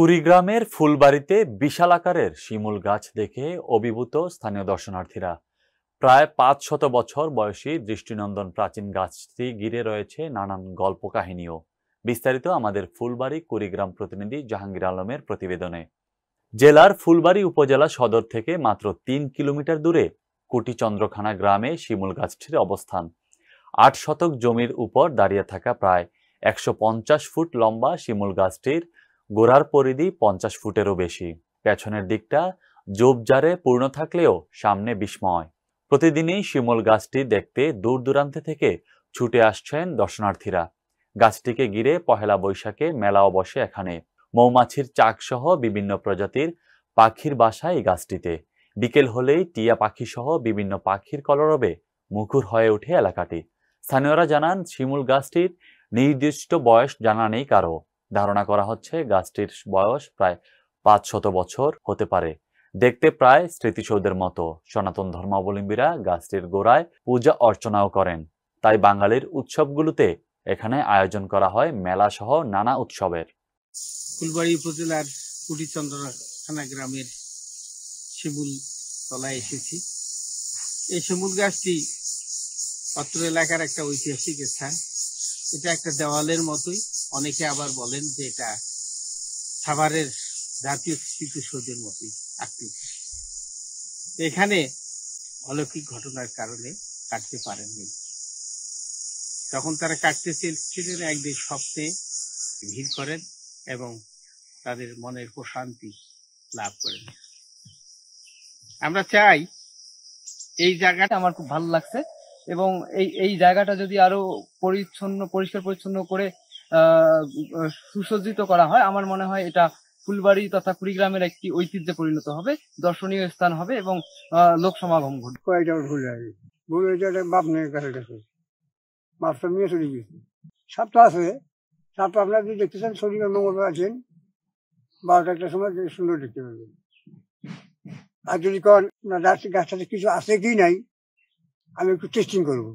কুড়িগ্রামের ফুলবাড়িতে বিশাল আকারের শিমুল গাছ দেখে অভিভূত স্থানীয় দর্শনার্থীরা। প্রায় ৫০০ বছর বয়সী দৃষ্টিনন্দন প্রাচীন গাছটি ঘিরে রয়েছে নানান গল্প কাহিনীও। বিস্তারিত আমাদের ফুলবাড়ি কুড়িগ্রাম প্রতিনিধি জাহাঙ্গীর আলমের প্রতিবেদনে। জেলার ফুলবাড়ি উপজেলা সদর থেকে মাত্র ৩ কিলোমিটার দূরে কুটিচন্দ্রখানা গ্রামে শিমুল গাছটির অবস্থান। ৮ শতক জমির উপর দাঁড়িয়ে থাকা প্রায় ১৫০ ফুট লম্বা শিমুল গাছটির গোড়ার পরিধি ৫০ ফুটেরও বেশি। পেছনের দিকটা ঝোপঝাড়ে পূর্ণ থাকলেও সামনে বিস্ময়। প্রতিদিনই শিমুল গাছটি দেখতে দূর দূরান্ত থেকে ছুটে আসছেন দর্শনার্থীরা। গাছটিকে ঘিরে পহেলা বৈশাখে মেলাও বসে এখানে। মৌমাছির চাক সহ বিভিন্ন প্রজাতির পাখির বাসা এই গাছটিতে। বিকেল হলেই টিয়া পাখি সহ বিভিন্ন পাখির কলরবে মুখর হয়ে ওঠে এলাকাটি। স্থানীয়রা জানান, শিমুল গাছটির নির্দিষ্ট বয়স জানা নেই কারো। ধারণা করা হচ্ছে গাছটির বয়স প্রায় ৫০০ বছর হতে পারে। দেখতে প্রায় স্মৃতিসৌধের মতো। সনাতন ধর্মাবলম্বীরা গাছটির গোড়ায় পূজা অর্চনাও করেন। তাই বাঙালির উৎসবগুলোতে এখানে আয়োজন করা হয় মেলা সহ নানা উৎসবের। ফুলবাড়ি উপজেলার কুটিচন্দ্রখানা গ্রামের শিমুল তলায় এসেছি। এই শিমুল গাছটি অত্র এলাকার একটা ঐতিহাসিক স্থান। এটা একটা দেওয়ালের মতোই। অনেকে আবার বলেন যে এটা সাভারের জাতীয় স্মৃতিসৌধের মতোই আকৃতি। এখানে অলৌকিক ঘটনার কারণে কাটতে পারেননি। তখন তারা কাটতে চেয়েছিলেন, একদিন স্বপ্নে ভিড় করেন এবং তাদের মনের প্রশান্তি লাভ করেন। আমরা চাই এই জায়গাটা, আমার খুব ভালো লাগছে এবং এই জায়গাটা যদি আরো পরিষ্কার পরিচ্ছন্ন করে সুসজ্জিত করা হয়, আমার মনে হয় এটা ফুলবাড়ি তথা কুড়িগ্রামের একটি ঐতিহ্যে পরিণত হবে, দর্শনীয় স্থান হবে এবং লোক সমাগম ঘটবে। সপ্তাহ আছে, সপ্তাহ আপনার যদি দেখতেছেন শনিবার মঙ্গলবার আছেন ১২টা একটা সময় সুন্দর দেখতে পাবেন। আর যদি কন গাছটাতে কিছু আছে কি নাই, আমি একটু টেস্টিং করবো।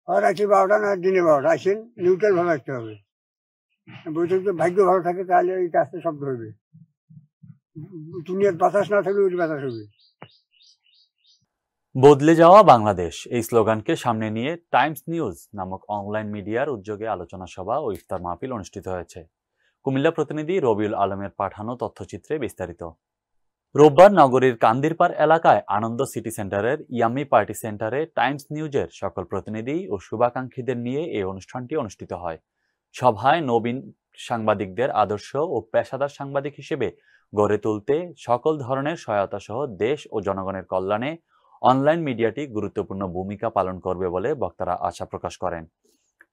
আর রাত্রি ১২টা না দিনে ১২টা আসেন, নিউট্রাল ভালো রাখতে হবে। বৈঠক ভাগ্য ভালো থাকে তাহলে এই গাছটা শব্দ হবে। দুনিয়ার বাতাস না থাকলে ওই বাতাস হবে। বদলে যাওয়া বাংলাদেশ এই স্লোগানকে সামনে নিয়ে টাইমস নিউজ নামক অনলাইন মিডিয়ার উদ্যোগে আলোচনা সভা ও ইফতার মাহফিল অনুষ্ঠিত হয়েছে। কুমিল্লা প্রতিনিধি রবিউল আলমের পাঠানো তথ্যচিত্রে বিস্তারিত। রোববার নগরীর কান্দিরপাড় এলাকায় আনন্দ সিটি সেন্টারের ইয়ামি পার্টি সেন্টারে টাইমস নিউজের সকল প্রতিনিধি ও শুভাকাঙ্ক্ষীদের নিয়ে এই অনুষ্ঠানটি অনুষ্ঠিত হয়। সভায় নবীন সাংবাদিকদের আদর্শ ও পেশাদার সাংবাদিক হিসেবে গড়ে তুলতে সকল ধরনের সহায়তা সহ দেশ ও জনগণের কল্যাণে অনলাইন মিডিয়াটি গুরুত্বপূর্ণ ভূমিকা পালন করবে বলে বক্তারা আশা প্রকাশ করেন।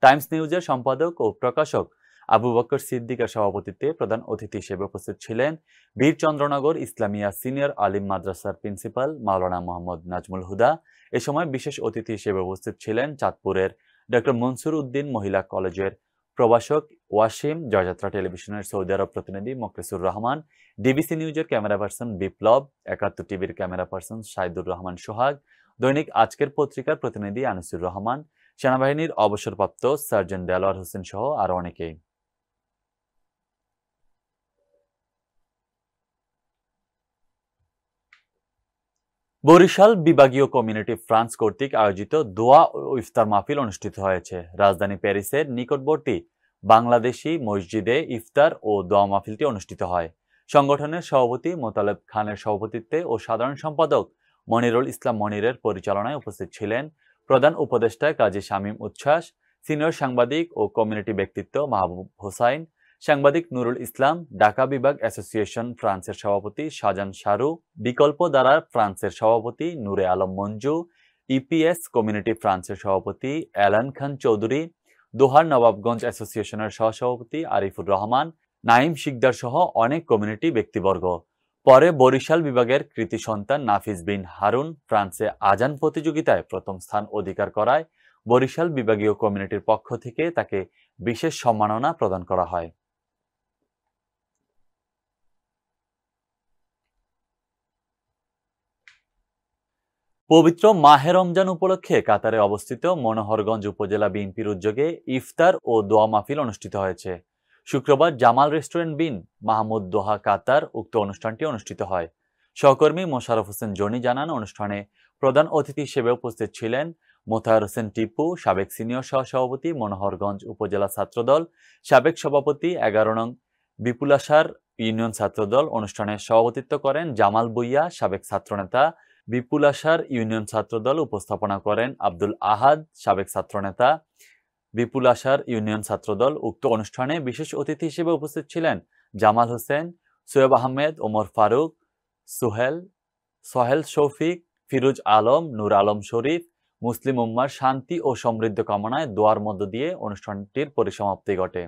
টাইমস নিউজের সম্পাদক ও প্রকাশক আবু বকর সিদ্দিকের সভাপতিত্বে প্রধান অতিথি হিসেবে উপস্থিত ছিলেন বীরচন্দ্রনগর ইসলামিয়া সিনিয়র আলিম মাদ্রাসার প্রিন্সিপাল মাওলানা মোহাম্মদ নাজমুল হুদা। এ সময় বিশেষ অতিথি হিসেবে উপস্থিত ছিলেন চাঁদপুরের ডক্টর মনসুর উদ্দিন মহিলা কলেজের প্রভাষক ওয়াসিম, জয়যাত্রা টেলিভিশনের সৌদি আরব প্রতিনিধি মোখলেসুর রহমান, ডিবিসি নিউজের ক্যামেরা পার্সন বিপ্লব, ৭১ টিভির ক্যামেরা পার্সন সাইদুর রহমান সোহাগ, দৈনিক আজকের পত্রিকার প্রতিনিধি আনিসুর রহমান, সেনাবাহিনীর অবসরপ্রাপ্ত সার্জেন্ট দেলোয়ার হোসেন সহ আরো অনেকেই। বরিশাল বিভাগীয় কমিউনিটি ফ্রান্স কর্তৃক আয়োজিত দোয়া ও ইফতার মাহফিল অনুষ্ঠিত হয়েছে। রাজধানী প্যারিসের নিকটবর্তী বাংলাদেশি মসজিদে ইফতার ও দোয়া মাহফিলটি অনুষ্ঠিত হয়। সংগঠনের সভাপতি মোতালেব খানের সভাপতিত্বে ও সাধারণ সম্পাদক মনিরুল ইসলাম মনিরের পরিচালনায় উপস্থিত ছিলেন প্রধান উপদেষ্টা কাজী শামীম উচ্ছ্বাস, সিনিয়র সাংবাদিক ও কমিউনিটি ব্যক্তিত্ব মাহবুব হোসাইন, সাংবাদিক নুরুল ইসলাম, ঢাকা বিভাগ অ্যাসোসিয়েশন ফ্রান্সের সভাপতি শাহজান শাহরু, বিকল্প ধারা ফ্রান্সের সভাপতি নূরে আলম মঞ্জু, ইপিএস কমিউনিটি ফ্রান্সের সভাপতি এলান খান চৌধুরী, দোহার নবাবগঞ্জ অ্যাসোসিয়েশনের সহসভাপতি আরিফুর রহমান, নাইম শিকদার সহ অনেক কমিউনিটি ব্যক্তিবর্গ। পরে বরিশাল বিভাগের কৃতি সন্তান নাফিজ বিন হারুন ফ্রান্সে আজান প্রতিযোগিতায় প্রথম স্থান অধিকার করায় বরিশাল বিভাগীয় কমিউনিটির পক্ষ থেকে তাকে বিশেষ সম্মাননা প্রদান করা হয়। পবিত্র মাহে রমজান উপলক্ষে কাতারে অবস্থিত মনোহরগঞ্জ উপজেলা বিএনপির উদ্যোগে ইফতার ও দোয়া মাহফিল অনুষ্ঠিত হয়েছে। শুক্রবার জামাল রেস্টুরেন্ট বিন মাহমুদ দোহা কাতার উক্ত অনুষ্ঠানটি অনুষ্ঠিত হয়। সহকর্মী মোশাররফ হোসেন জনি জানান, অনুষ্ঠানে প্রধান অতিথি হিসেবে উপস্থিত ছিলেন মোতাহার হোসেন টিপু, সাবেক সিনিয়র সহসভাপতি মনোহরগঞ্জ উপজেলা ছাত্রদল, সাবেক সভাপতি 11 নং বিপুলাসার ইউনিয়ন ছাত্রদল। অনুষ্ঠানে সভাপতিত্ব করেন জামাল বুইয়া, সাবেক ছাত্রনেতা, বিপুলাসার ইউনিয়ন ছাত্রদল। উপস্থাপনা করেন আব্দুল আহাদ, সাবেক ছাত্রনেতা, বিপুলাসার ইউনিয়ন ছাত্রদল। উক্ত অনুষ্ঠানে বিশেষ অতিথি হিসেবে উপস্থিত ছিলেন জামাল হোসেন, সোয়েব আহমেদ, ওমর ফারুক, সোহেল শফিক, ফিরোজ আলম, নূর আলম শরীফ। মুসলিম উম্মার শান্তি ও সমৃদ্ধ কামনায় দোয়ার মধ্য দিয়ে অনুষ্ঠানটির পরিসমাপ্তি ঘটে।